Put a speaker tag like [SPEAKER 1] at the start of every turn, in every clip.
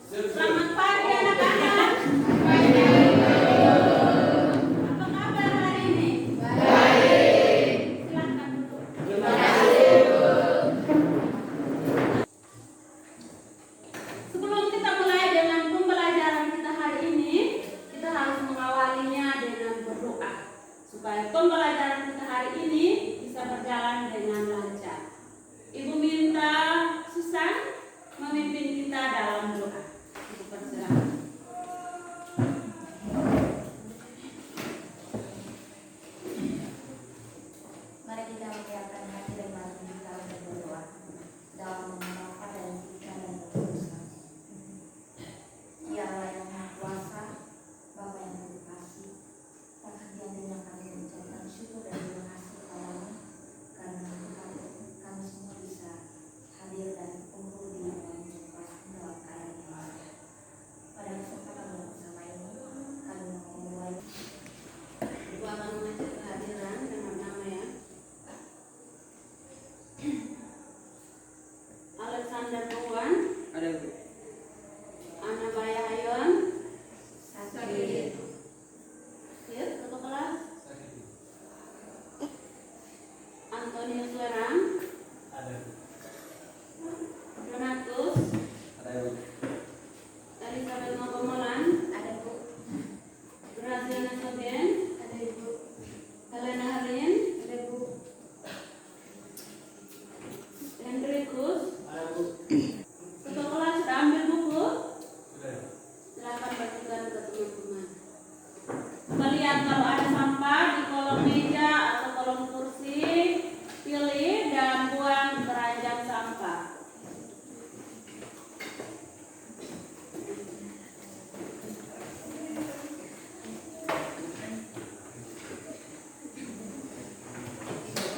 [SPEAKER 1] Selamat pagi anak-anak. Apa kabar hari ini? Silakan duduk. Sebelum kita mulai dengan pembelajaran kita hari ini, kita harus mengawalinya dengan berdoa supaya pembelajaran kita hari ini bisa berjalan dengan lancar. Ibu minta Susan memimpin kita dalam doa. Ibu persilakan.
[SPEAKER 2] Mari kita menyiapkan hati dan batin kita untuk berdoa dalam nama Bapa dan Putra dan Roh Kudus. Ya Allah yang Maha Kuasa, Bapa yang penuh kasih, tak henti-hentinya kami mengucapkan syukur dan terima kasih kepadamu karena kami semua bisa hadir dan kumpul di dalam jumpa dalam keadaan yang baik. Pada kesempatan yang bersama ini, kami mau memulai.
[SPEAKER 1] Ibu akan mengajak kehadiran dengan nama ya. Alexander Tuan,
[SPEAKER 3] Ada Bu.
[SPEAKER 1] Ana Bayahayon,
[SPEAKER 2] Sakit.
[SPEAKER 1] Sir, ketua kelas, Antonius Werang,
[SPEAKER 3] Ada Bu.
[SPEAKER 1] Donatus,
[SPEAKER 3] Ada Bu.
[SPEAKER 1] Elizabeth Mogomolan,
[SPEAKER 2] Ada Bu,
[SPEAKER 1] Graziana Soben,
[SPEAKER 2] ada Ibu,
[SPEAKER 1] Helena Harin,
[SPEAKER 2] ada Bu,
[SPEAKER 1] Hendrikus.
[SPEAKER 3] Ada Bu.
[SPEAKER 1] Ketua kelas sudah ambil buku?
[SPEAKER 3] Sudah.
[SPEAKER 1] Silakan bagikan ke teman-teman. Melihat kalau ada sampah di kolong meja atau kolong kursi, pilih dan buang di keranjang sampah.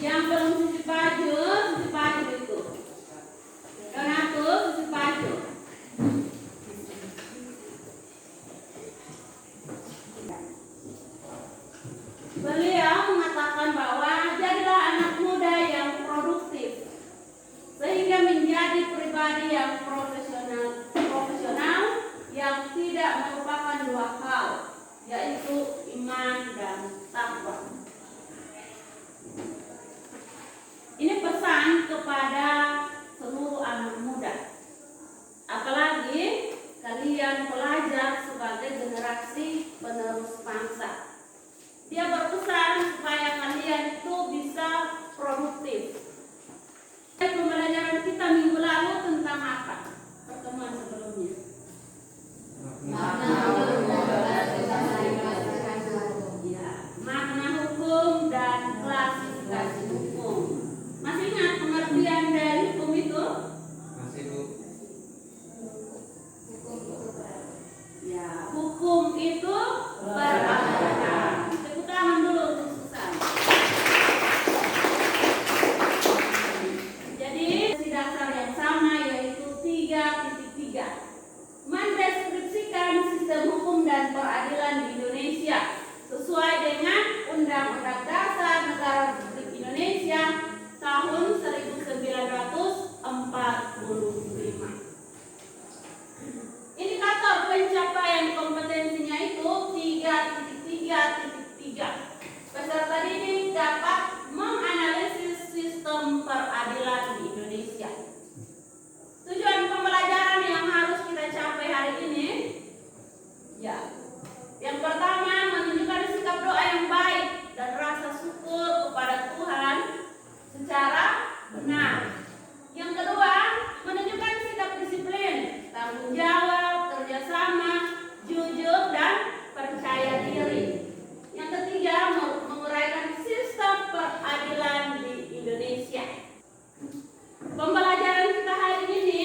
[SPEAKER 1] Yang belum cuci baju itu. Donatus, cuci baju. Beliau mengatakan bahwa jadilah anak muda yang produktif sehingga menjadi pribadi yang profesional yang tidak merupakan dua hal, yaitu iman dan takwa. Ini pesan kepada seluruh anak muda. Apalagi kalian pelajar sebagai generasi penerus bangsa. Dia berpesan supaya kalian itu bisa produktif. Pembelajaran kita minggu lalu tentang apa? Pertemuan sebelumnya. Ya, makna hukum dan klasifikasi hukum. Masih ingat pengertian dari hukum itu?
[SPEAKER 3] Masih Bu.
[SPEAKER 1] Ya, hukum itu beragam. Tepuk tangan dulu untuk Susan. Jadi, dasar yang sama yaitu 3.3. Mendeskripsikan sistem hukum dan peradilan di Indonesia sesuai dengan Undang-Undang Dasar Negara Republik Indonesia tahun 1945. Indikator pencapaian kompetensinya itu 3.3.3. Peserta didik dapat menganalisis sistem peradilan di Indonesia. Tujuan pembelajaran yang harus kita capai hari ini, ya, yang pertama menunjukkan sikap doa yang baik dan rasa syukur kepada Tuhan secara benar. Yang kedua, menunjukkan sikap disiplin, tanggung jawab, kerjasama, jujur, dan percaya diri. Yang ketiga, menguraikan sistem peradilan di Indonesia. Pembelajaran kita hari ini,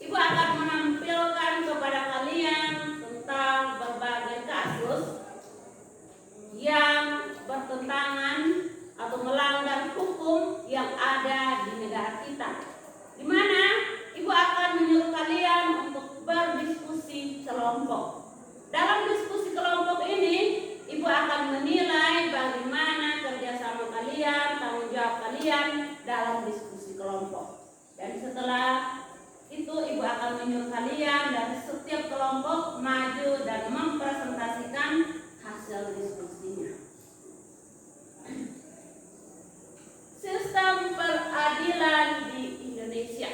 [SPEAKER 1] Ibu akan menampilkan kepada kalian tentang berbagai kasus yang bertentangan atau melanggar hukum yang ada di negara kita, di mana Ibu akan menyuruh kalian untuk berdiskusi kelompok. Dalam diskusi kelompok ini, Ibu akan menilai bagaimana kerjasama kalian, tanggung jawab kalian dalam diskusi kelompok. Dan setelah itu Ibu akan menyuruh kalian dari setiap kelompok maju dan mempresentasikan hasil diskusinya. Sistem peradilan di Indonesia.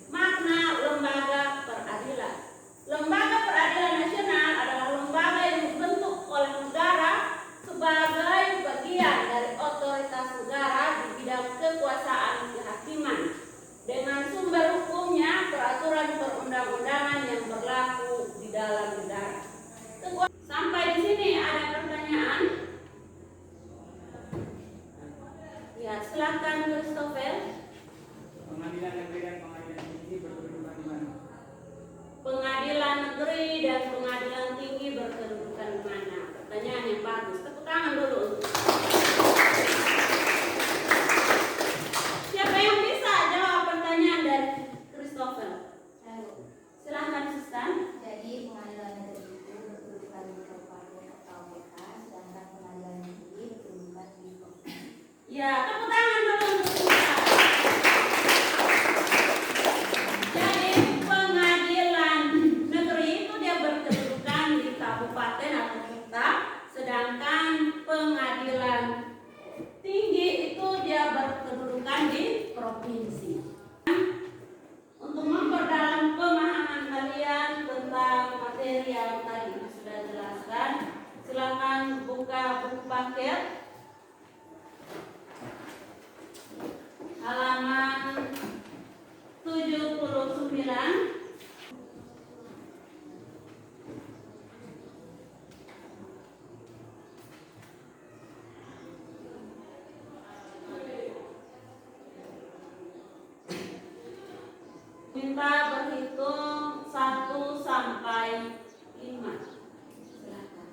[SPEAKER 1] Makna lembaga peradilan. Lembaga peradilan nasional adalah lembaga yang dibentuk oleh negara sebagai bagian dari otoritas negara di bidang kekuasaan kehakiman dengan sumber hukumnya peraturan perundang-undangan yang berlaku di dalam negara. Sampai di sini ada pertanyaan? Ya, silakan Christopher.
[SPEAKER 4] Pengadilan negeri dan pengadilan tinggi berkedudukan di mana?
[SPEAKER 1] Pengadilan negeri dan pengadilan tinggi berkedudukan di mana? Pertanyaan yang bagus. Tepuk tangan dulu. Siapa yang bisa jawab pertanyaan dari Christopher? Silahkan Susan.
[SPEAKER 2] Jadi pengadilan negeri itu berkedudukan di Kabupaten atau kota, sedangkan pengadilan tinggi berkedudukan di provinsi.
[SPEAKER 1] Ya, tepuk tangan dulu untuk Susan. Jadi pengadilan negeri itu dia berkedudukan di kabupaten atau kota, sedangkan pengadilan tinggi itu dia berkedudukan di provinsi. Untuk memperdalam pemahaman kalian tentang materi yang tadi sudah jelaskan, silakan buka buku paket halaman 79. Minta berhitung 1 sampai 5. Silakan.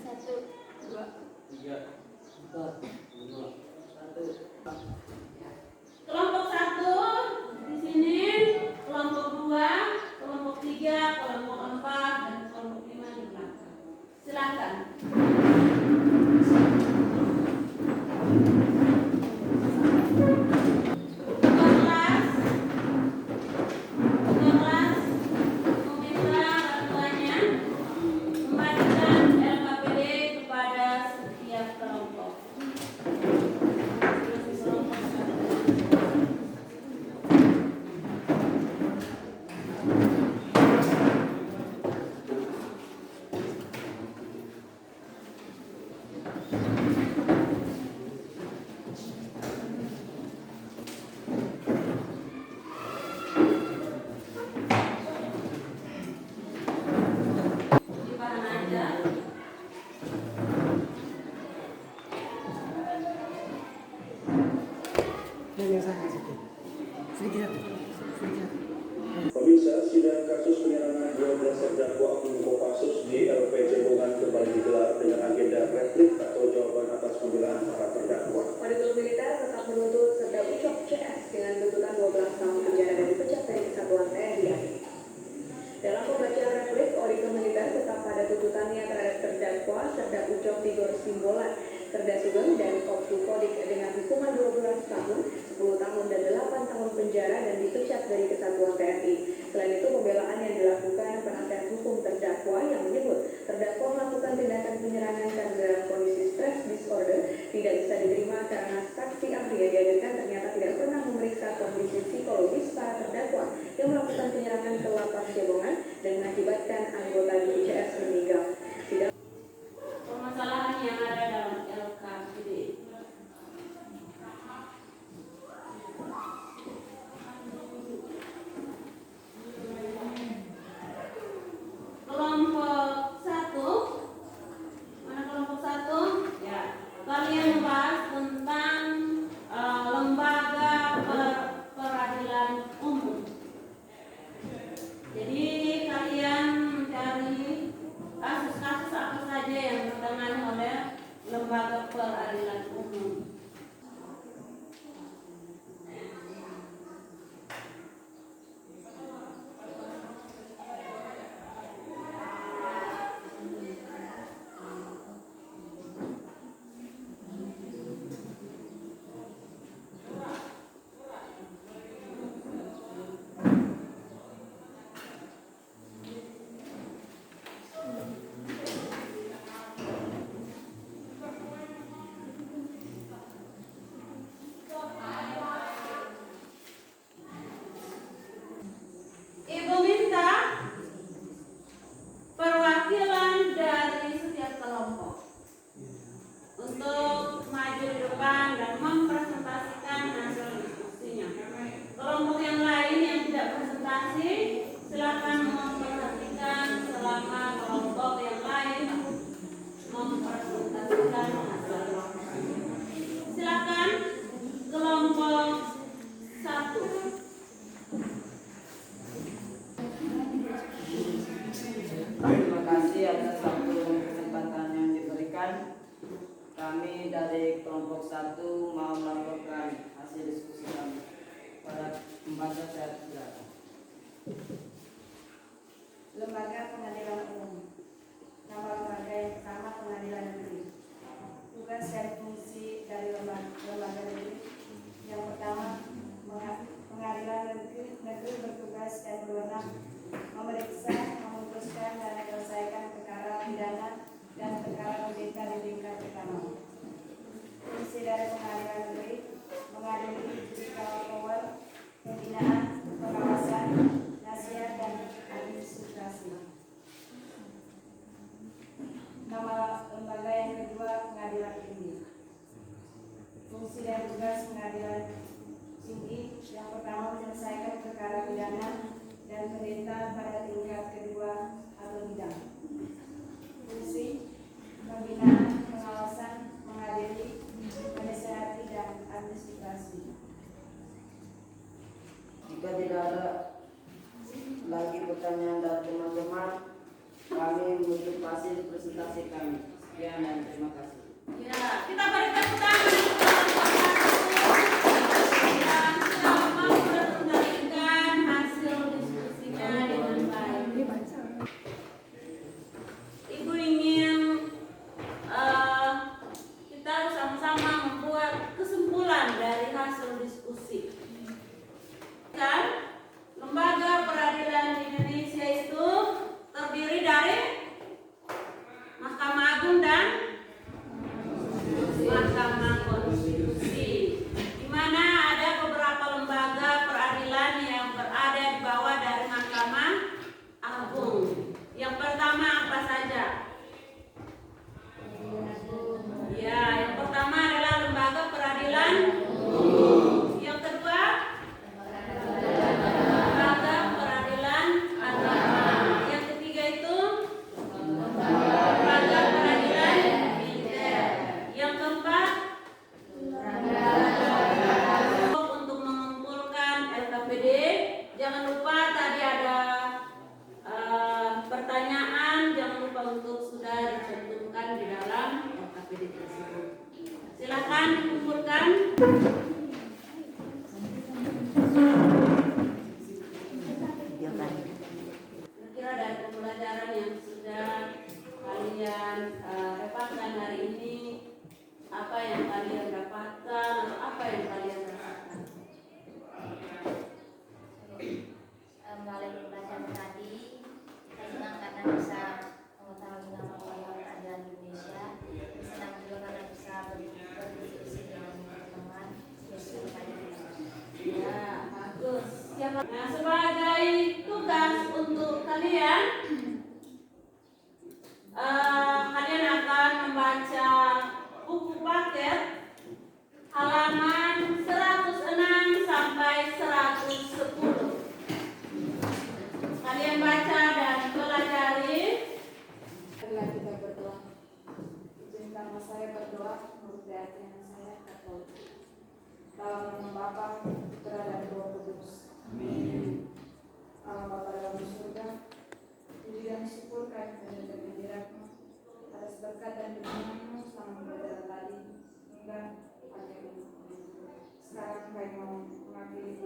[SPEAKER 2] 1, 2,
[SPEAKER 3] 3, 4, 5, 1.
[SPEAKER 1] Kelompok 1 di sini, kelompok 2, kelompok 3, kelompok 4 dan kelompok 5 di belakang. Silakan. Kelas meminta bantuannya membagikan LKPD kepada setiap kelompok. Dipahami aja.
[SPEAKER 5] Pemirsa, sidang kasus penyerangan 12 terdakwa oknum Kopassus di LP Cebongan kembali digelar dengan agenda replik atau jawaban atas pembelaan para terdakwa.
[SPEAKER 6] Auditor militer tetap menuntut Serda Ucok CS dengan tuntutan 12 tahun penjara dan dipecat dari Kesatuan TNI. Dalam pembacaan replik, auditor militer tetap pada tuntutannya terhadap terdakwa Serda Ucok Tigor Simbolan, Serda Sugeng dan Koptu Kodik dengan hukuman 12 tahun, 10 tahun dan 8 tahun penjara dan dipecat dari Kesatuan TNI. Selain itu, pembelaan yang dilakukan penasihat hukum terdakwa yang menyebut terdakwa melakukan tindakan penyerangan karena dalam kondisi stress disorder tidak bisa diterima karena saksi ahli yang dihadirkan ternyata tidak pernah memeriksa kondisi psikologis para terdakwa yang melakukan penyerangan ke lapas Cebongan dan mengakibatkan anggota DJS meninggal. Sidang
[SPEAKER 1] Permasalahan yang ada dalam LKPD. Kelompok 1, mana kelompok 1? Ya, kalian membahas tentang lembaga peradilan umum. Jadi kalian mencari kasus
[SPEAKER 3] kelompok 1 mau melaporkan hasil diskusi kami pada lembaga saya silakan.
[SPEAKER 2] Lembaga Pengadilan Umum. Nama lembaga yang pertama Pengadilan Negeri. Tugas dan fungsi dari lembaga negeri. Yang pertama, Pengadilan Negeri bertugas dan berwenang memeriksa, memutuskan dan menyelesaikan perkara pidana dan perkara perdata di tingkat pertama. Fungsi dari Pengadilan Negeri mengadili judicial power, pembinaan, pengawasan, nasihat dan administrasi. Nama lembaga yang kedua Pengadilan Tinggi. Fungsi dan tugas Pengadilan Tinggi yang pertama menyelesaikan perkara pidana dan perdata pada tingkat kedua atau bidang. Fungsi pembinaan, pengawasan, mengadili, menasihati dan administrasi.
[SPEAKER 3] Jika tidak ada lagi pertanyaan dari teman-teman, kami menutup hasil presentasi kami. Sekian dan terima kasih.
[SPEAKER 1] Ya, kita beri tepuk tangan. Yang sudah mau menunjukkan hasil diskusinya dengan baik. Ibu ingin kita sama-sama membuat kesimpulan dari hasil diskusi. Kan, lembaga peradilan di Indonesia itu terdiri dari Mahkamah Agung dan Mahkamah Konstitusi, di mana ada beberapa lembaga peradilan yang berada di bawah dari Mahkamah Agung. Yang pertama apa saja? Ya, yang pertama adalah lembaga peradilan umum. Yang kedua, lembaga peradilan agama. Yang ketiga itu lembaga peradilan militer. Yang keempat, untuk mengumpulkan LKPD. Jangan lupa tadi ada pertanyaan, jangan lupa untuk sudah dicantumkan di dalam LKPD tersebut. Silakan dikumpulkan. Kira-kira dari pembelajaran yang sudah kalian dapatkan hari ini, apa yang kalian dapatkan atau apa yang kalian rasakan?
[SPEAKER 2] Melalui pembelajaran tadi, saya senang karena bisa mengetahui nama lembaga peradilan Indonesia. Senang juga karena bisa berdiskusi dengan teman-teman.
[SPEAKER 1] Ya, bagus. Nah, sebagai tugas untuk kalian, kalian akan membaca buku paket halaman 106 sampai 110. Kalian baca dan pelajari.
[SPEAKER 2] Marilah kita berdoa. Izinkanlah saya berdoa menurut keyakinan saya Katolik. Dalam nama Bapa, Putra dan Roh Kudus. Amin. Allah Bapa dalam surga, puji dan syukur kami hadirat-mu atas berkat dan bimbingan-mu selama pembelajaran tadi hingga akhir ini. Sekarang kami mau mengakhiri